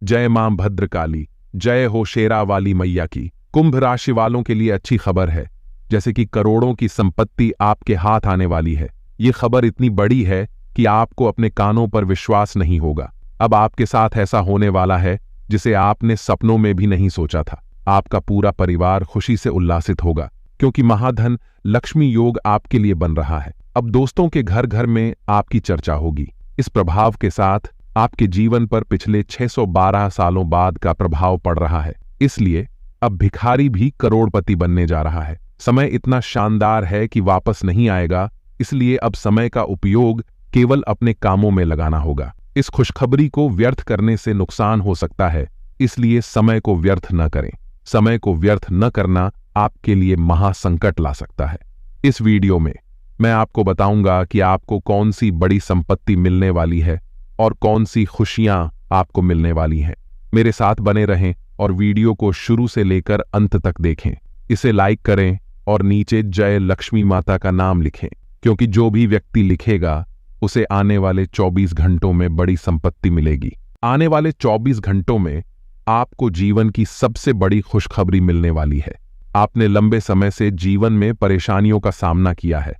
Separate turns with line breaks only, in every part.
जय मां भद्रकाली, जय हो शेरा वाली मैया की। कुंभ राशि वालों के लिए अच्छी खबर है, जैसे कि करोड़ों की संपत्ति आपके हाथ आने वाली है। ये खबर इतनी बड़ी है कि आपको अपने कानों पर विश्वास नहीं होगा। अब आपके साथ ऐसा होने वाला है जिसे आपने सपनों में भी नहीं सोचा था। आपका पूरा परिवार खुशी से उल्लासित होगा, क्योंकि महाधन लक्ष्मी योग आपके लिए बन रहा है। अब दोस्तों के घर घर में आपकी चर्चा होगी। इस प्रभाव के साथ आपके जीवन पर पिछले 612 सालों बाद का प्रभाव पड़ रहा है, इसलिए अब भिखारी भी करोड़पति बनने जा रहा है। समय इतना शानदार है कि वापस नहीं आएगा, इसलिए अब समय का उपयोग केवल अपने कामों में लगाना होगा। इस खुशखबरी को व्यर्थ करने से नुकसान हो सकता है, इसलिए समय को व्यर्थ न करें। समय को व्यर्थ न करना आपके लिए महासंकट ला सकता है। इस वीडियो में मैं आपको बताऊंगा कि आपको कौन सी बड़ी संपत्ति मिलने वाली है और कौन सी खुशियां आपको मिलने वाली हैं। मेरे साथ बने रहें और वीडियो को शुरू से लेकर अंत तक देखें। इसे लाइक करें और नीचे जय लक्ष्मी माता का नाम लिखें, क्योंकि जो भी व्यक्ति लिखेगा उसे आने वाले 24 घंटों में बड़ी संपत्ति मिलेगी। आने वाले 24 घंटों में आपको जीवन की सबसे बड़ी खुशखबरी मिलने वाली है। आपने लंबे समय से जीवन में परेशानियों का सामना किया है,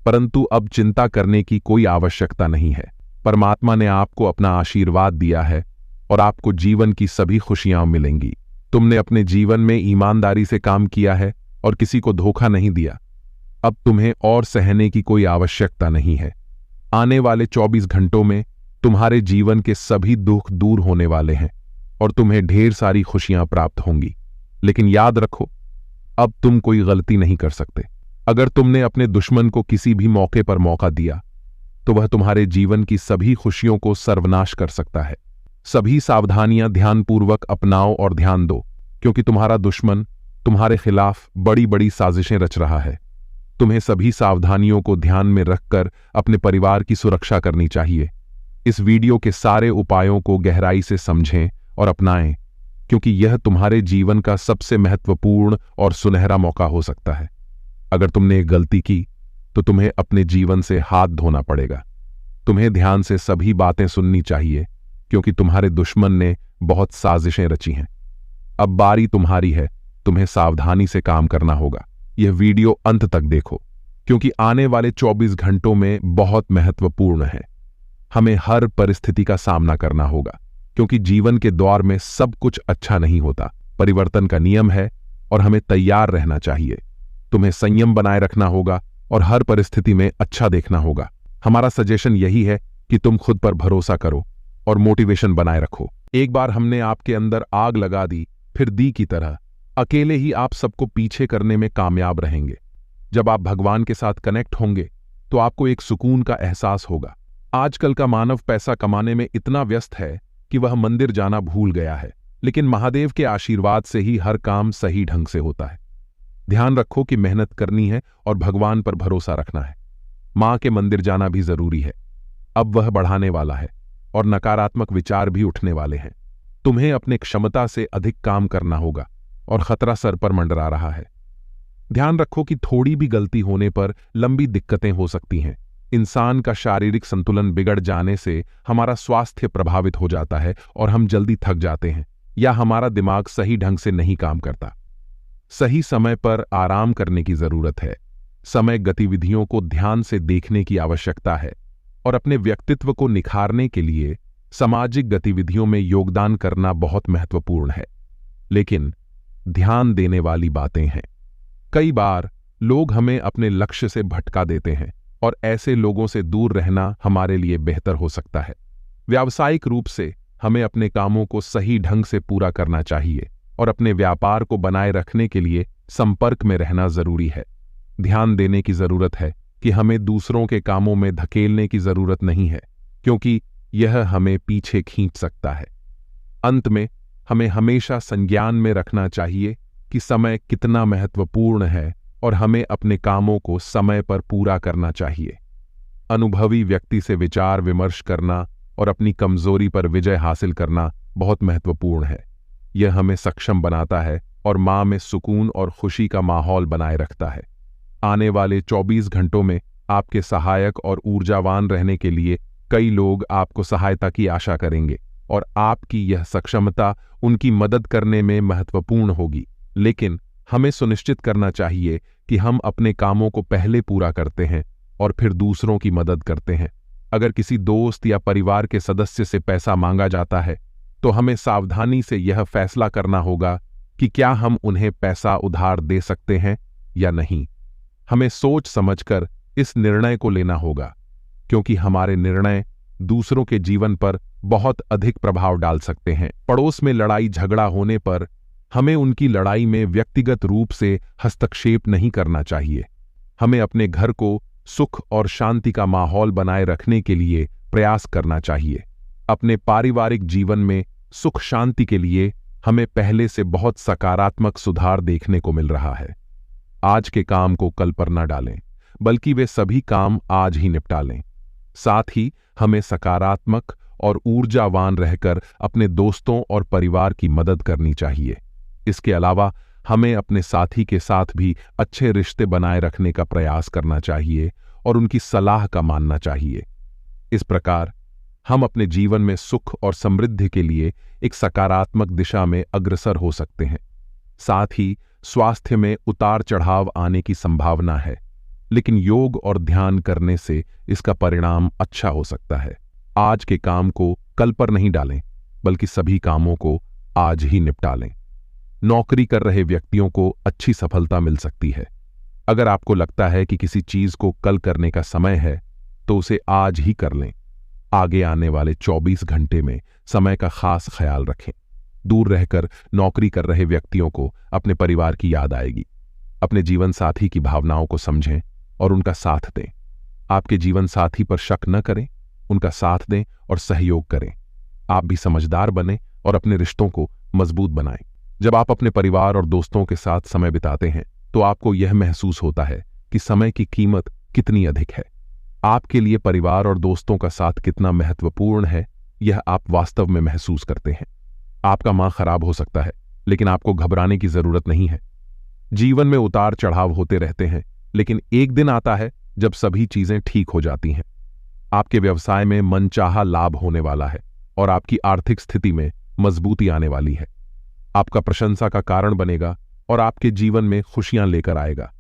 परंतु अब चिंता करने की कोई आवश्यकता नहीं है। परमात्मा ने आपको अपना आशीर्वाद दिया है और आपको जीवन की सभी खुशियां मिलेंगी। तुमने अपने जीवन में ईमानदारी से काम किया है और किसी को धोखा नहीं दिया। अब तुम्हें और सहने की कोई आवश्यकता नहीं है। आने वाले 24 घंटों में तुम्हारे जीवन के सभी दुख दूर होने वाले हैं और तुम्हें ढेर सारी खुशियां प्राप्त होंगी। लेकिन याद रखो, अब तुम कोई गलती नहीं कर सकते। अगर तुमने अपने दुश्मन को किसी भी मौके पर मौका दिया तो वह तुम्हारे जीवन की सभी खुशियों को सर्वनाश कर सकता है। सभी सावधानियां ध्यानपूर्वक अपनाओ और ध्यान दो, क्योंकि तुम्हारा दुश्मन तुम्हारे खिलाफ बड़ी बड़ी साजिशें रच रहा है। तुम्हें सभी सावधानियों को ध्यान में रखकर अपने परिवार की सुरक्षा करनी चाहिए। इस वीडियो के सारे उपायों को गहराई से समझें और अपनाएं, क्योंकि यह तुम्हारे जीवन का सबसे महत्वपूर्ण और सुनहरा मौका हो सकता है। अगर तुमने एक गलती की तो तुम्हें अपने जीवन से हाथ धोना पड़ेगा। तुम्हें ध्यान से सभी बातें सुननी चाहिए, क्योंकि तुम्हारे दुश्मन ने बहुत साजिशें रची हैं। अब बारी तुम्हारी है, तुम्हें सावधानी से काम करना होगा। यह वीडियो अंत तक देखो, क्योंकि आने वाले 24 घंटों में बहुत महत्वपूर्ण है। हमें हर परिस्थिति का सामना करना होगा, क्योंकि जीवन के दौर में सब कुछ अच्छा नहीं होता। परिवर्तन का नियम है और हमें तैयार रहना चाहिए। तुम्हें संयम बनाए रखना होगा और हर परिस्थिति में अच्छा देखना होगा। हमारा सजेशन यही है कि तुम खुद पर भरोसा करो और मोटिवेशन बनाए रखो। एक बार हमने आपके अंदर आग लगा दी, फिर दी की तरह अकेले ही आप सबको पीछे करने में कामयाब रहेंगे। जब आप भगवान के साथ कनेक्ट होंगे तो आपको एक सुकून का एहसास होगा। आजकल का मानव पैसा कमाने में इतना व्यस्त है कि वह मंदिर जाना भूल गया है, लेकिन महादेव के आशीर्वाद से ही हर काम सही ढंग से होता है। ध्यान रखो कि मेहनत करनी है और भगवान पर भरोसा रखना है। मां के मंदिर जाना भी जरूरी है। अब वह बढ़ाने वाला है और नकारात्मक विचार भी उठने वाले हैं। तुम्हें अपने क्षमता से अधिक काम करना होगा और खतरा सर पर मंडरा रहा है। ध्यान रखो कि थोड़ी भी गलती होने पर लंबी दिक्कतें हो सकती हैं। इंसान का शारीरिक संतुलन बिगड़ जाने से हमारा स्वास्थ्य प्रभावित हो जाता है और हम जल्दी थक जाते हैं, या हमारा दिमाग सही ढंग से नहीं काम करता। सही समय पर आराम करने की जरूरत है। समय गतिविधियों को ध्यान से देखने की आवश्यकता है और अपने व्यक्तित्व को निखारने के लिए सामाजिक गतिविधियों में योगदान करना बहुत महत्वपूर्ण है। लेकिन ध्यान देने वाली बातें हैं। कई बार लोग हमें अपने लक्ष्य से भटका देते हैं और ऐसे लोगों से दूर रहना हमारे लिए बेहतर हो सकता है। व्यावसायिक रूप से हमें अपने कामों को सही ढंग से पूरा करना चाहिए और अपने व्यापार को बनाए रखने के लिए संपर्क में रहना जरूरी है। ध्यान देने की जरूरत है कि हमें दूसरों के कामों में धकेलने की जरूरत नहीं है, क्योंकि यह हमें पीछे खींच सकता है। अंत में हमें हमेशा संज्ञान में रखना चाहिए कि समय कितना महत्वपूर्ण है और हमें अपने कामों को समय पर पूरा करना चाहिए। अनुभवी व्यक्ति से विचार विमर्श करना और अपनी कमजोरी पर विजय हासिल करना बहुत महत्वपूर्ण है। यह हमें सक्षम बनाता है और मां में सुकून और खुशी का माहौल बनाए रखता है। आने वाले 24 घंटों में आपके सहायक और ऊर्जावान रहने के लिए कई लोग आपको सहायता की आशा करेंगे। और आपकी यह सक्षमता उनकी मदद करने में महत्वपूर्ण होगी। लेकिन हमें सुनिश्चित करना चाहिए कि हम अपने कामों को पहले पूरा करते हैं और फिर दूसरों की मदद करते हैं। अगर किसी दोस्त या परिवार के सदस्य से पैसा मांगा जाता है तो हमें सावधानी से यह फैसला करना होगा कि क्या हम उन्हें पैसा उधार दे सकते हैं या नहीं। हमें सोच समझकर इस निर्णय को लेना होगा, क्योंकि हमारे निर्णय दूसरों के जीवन पर बहुत अधिक प्रभाव डाल सकते हैं। पड़ोस में लड़ाई झगड़ा होने पर हमें उनकी लड़ाई में व्यक्तिगत रूप से हस्तक्षेप नहीं करना चाहिए। हमें अपने घर को सुख और शांति का माहौल बनाए रखने के लिए प्रयास करना चाहिए। अपने पारिवारिक जीवन में सुख शांति के लिए हमें पहले से बहुत सकारात्मक सुधार देखने को मिल रहा है। आज के काम को कल पर न डालें, बल्कि वे सभी काम आज ही निपटा लें। साथ ही हमें सकारात्मक और ऊर्जावान रहकर अपने दोस्तों और परिवार की मदद करनी चाहिए। इसके अलावा हमें अपने साथी के साथ भी अच्छे रिश्ते बनाए रखने का प्रयास करना चाहिए और उनकी सलाह का मानना चाहिए। इस प्रकार हम अपने जीवन में सुख और समृद्धि के लिए एक सकारात्मक दिशा में अग्रसर हो सकते हैं। साथ ही स्वास्थ्य में उतार चढ़ाव आने की संभावना है, लेकिन योग और ध्यान करने से इसका परिणाम अच्छा हो सकता है। आज के काम को कल पर नहीं डालें, बल्कि सभी कामों को आज ही निपटा लें। नौकरी कर रहे व्यक्तियों को अच्छी सफलता मिल सकती है। अगर आपको लगता है कि किसी चीज को कल करने का समय है, तो उसे आज ही कर लें। आगे आने वाले 24 घंटे में समय का खास ख्याल रखें। दूर रहकर नौकरी कर रहे व्यक्तियों को अपने परिवार की याद आएगी। अपने जीवन साथी की भावनाओं को समझें और उनका साथ दें। आपके जीवन साथी पर शक न करें, उनका साथ दें और सहयोग करें। आप भी समझदार बनें और अपने रिश्तों को मजबूत बनाएं। जब आप अपने परिवार और दोस्तों के साथ समय बिताते हैं तो आपको यह महसूस होता है कि समय की कीमत कितनी अधिक है। आपके लिए परिवार और दोस्तों का साथ कितना महत्वपूर्ण है, यह आप वास्तव में महसूस करते हैं। आपका मां खराब हो सकता है, लेकिन आपको घबराने की जरूरत नहीं है। जीवन में उतार चढ़ाव होते रहते हैं, लेकिन एक दिन आता है जब सभी चीजें ठीक हो जाती हैं। आपके व्यवसाय में मनचाहा लाभ होने वाला है और आपकी आर्थिक स्थिति में मजबूती आने वाली है। आपका प्रशंसा का कारण बनेगा और आपके जीवन में खुशियां लेकर आएगा।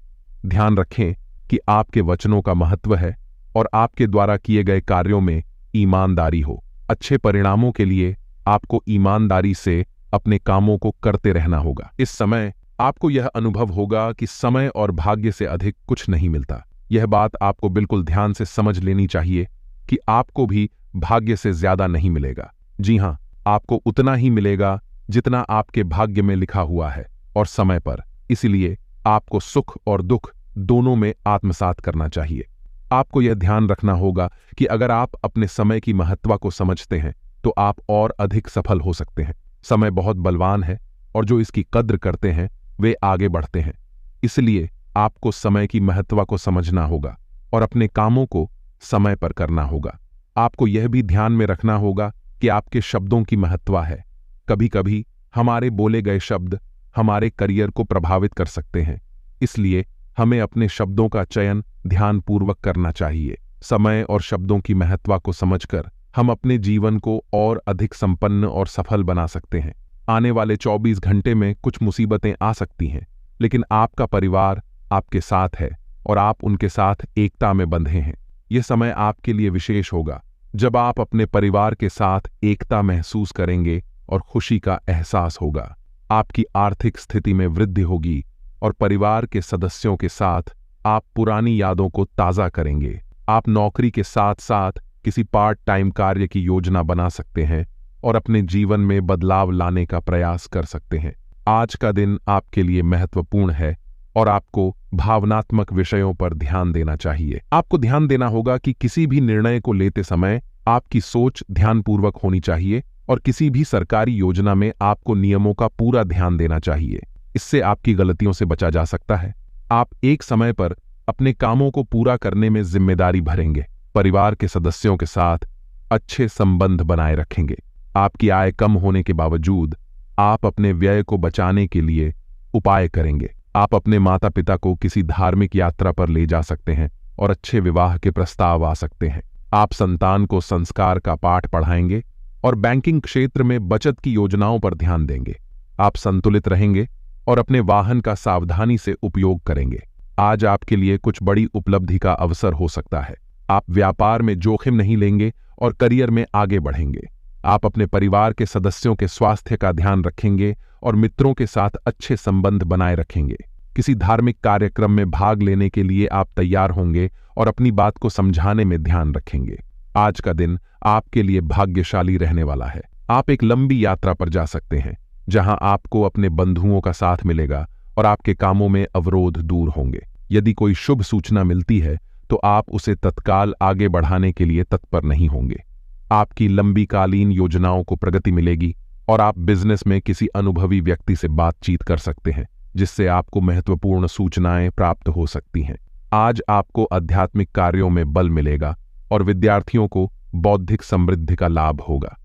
ध्यान रखें कि आपके वचनों का महत्व है और आपके द्वारा किए गए कार्यों में ईमानदारी हो। अच्छे परिणामों के लिए आपको ईमानदारी से अपने कामों को करते रहना होगा। इस समय आपको यह अनुभव होगा कि समय और भाग्य से अधिक कुछ नहीं मिलता। यह बात आपको बिल्कुल ध्यान से समझ लेनी चाहिए कि आपको भी भाग्य से ज्यादा नहीं मिलेगा। जी हां, आपको उतना ही मिलेगा जितना आपके भाग्य में लिखा हुआ है और समय पर। इसलिए आपको सुख और दुख दोनों में आत्मसात करना चाहिए। आपको यह ध्यान रखना होगा कि अगर आप अपने समय की महत्व को समझते हैं तो आप और अधिक सफल हो सकते हैं। समय बहुत बलवान है और जो इसकी कद्र करते हैं वे आगे बढ़ते हैं। इसलिए आपको समय की महत्व को समझना होगा और अपने कामों को समय पर करना होगा। आपको यह भी ध्यान में रखना होगा कि आपके शब्दों की महत्व है। कभी कभी हमारे बोले गए शब्द हमारे करियर को प्रभावित कर सकते हैं, इसलिए हमें अपने शब्दों का चयन ध्यानपूर्वक करना चाहिए। समय और शब्दों की महत्व को समझकर हम अपने जीवन को और अधिक संपन्न और सफल बना सकते हैं। आने वाले 24 घंटे में कुछ मुसीबतें आ सकती हैं, लेकिन आपका परिवार आपके साथ है और आप उनके साथ एकता में बंधे हैं। यह समय आपके लिए विशेष होगा जब आप अपने परिवार के साथ एकता महसूस करेंगे और खुशी का एहसास होगा। आपकी आर्थिक स्थिति में वृद्धि होगी और परिवार के सदस्यों के साथ आप पुरानी यादों को ताज़ा करेंगे। आप नौकरी के साथ साथ किसी पार्ट टाइम कार्य की योजना बना सकते हैं और अपने जीवन में बदलाव लाने का प्रयास कर सकते हैं। आज का दिन आपके लिए महत्वपूर्ण है और आपको भावनात्मक विषयों पर ध्यान देना चाहिए। आपको ध्यान देना होगा कि किसी भी निर्णय को लेते समय आपकी सोच ध्यानपूर्वक होनी चाहिए और किसी भी सरकारी योजना में आपको नियमों का पूरा ध्यान देना चाहिए। इससे आपकी गलतियों से बचा जा सकता है। आप एक समय पर अपने कामों को पूरा करने में जिम्मेदारी भरेंगे। परिवार के सदस्यों के साथ अच्छे संबंध बनाए रखेंगे। आपकी आय कम होने के बावजूद आप अपने व्यय को बचाने के लिए उपाय करेंगे। आप अपने माता पिता को किसी धार्मिक यात्रा पर ले जा सकते हैं और अच्छे विवाह के प्रस्ताव आ सकते हैं। आप संतान को संस्कार का पाठ पढ़ाएंगे और बैंकिंग क्षेत्र में बचत की योजनाओं पर ध्यान देंगे। आप संतुलित रहेंगे और अपने वाहन का सावधानी से उपयोग करेंगे। आज आपके लिए कुछ बड़ी उपलब्धि का अवसर हो सकता है। आप व्यापार में जोखिम नहीं लेंगे और करियर में आगे बढ़ेंगे। आप अपने परिवार के सदस्यों के स्वास्थ्य का ध्यान रखेंगे और मित्रों के साथ अच्छे संबंध बनाए रखेंगे। किसी धार्मिक कार्यक्रम में भाग लेने के लिए आप तैयार होंगे और अपनी बात को समझाने में ध्यान रखेंगे। आज का दिन आपके लिए भाग्यशाली रहने वाला है। आप एक लंबी यात्रा पर जा सकते हैं, जहां आपको अपने बंधुओं का साथ मिलेगा और आपके कामों में अवरोध दूर होंगे। यदि कोई शुभ सूचना मिलती है तो आप उसे तत्काल आगे बढ़ाने के लिए तत्पर नहीं होंगे। आपकी लंबी कालीन योजनाओं को प्रगति मिलेगी और आप बिजनेस में किसी अनुभवी व्यक्ति से बातचीत कर सकते हैं, जिससे आपको महत्वपूर्ण सूचनाएं प्राप्त हो सकती हैं। आज आपको आध्यात्मिक कार्यों में बल मिलेगा और विद्यार्थियों को बौद्धिक समृद्धि का लाभ होगा।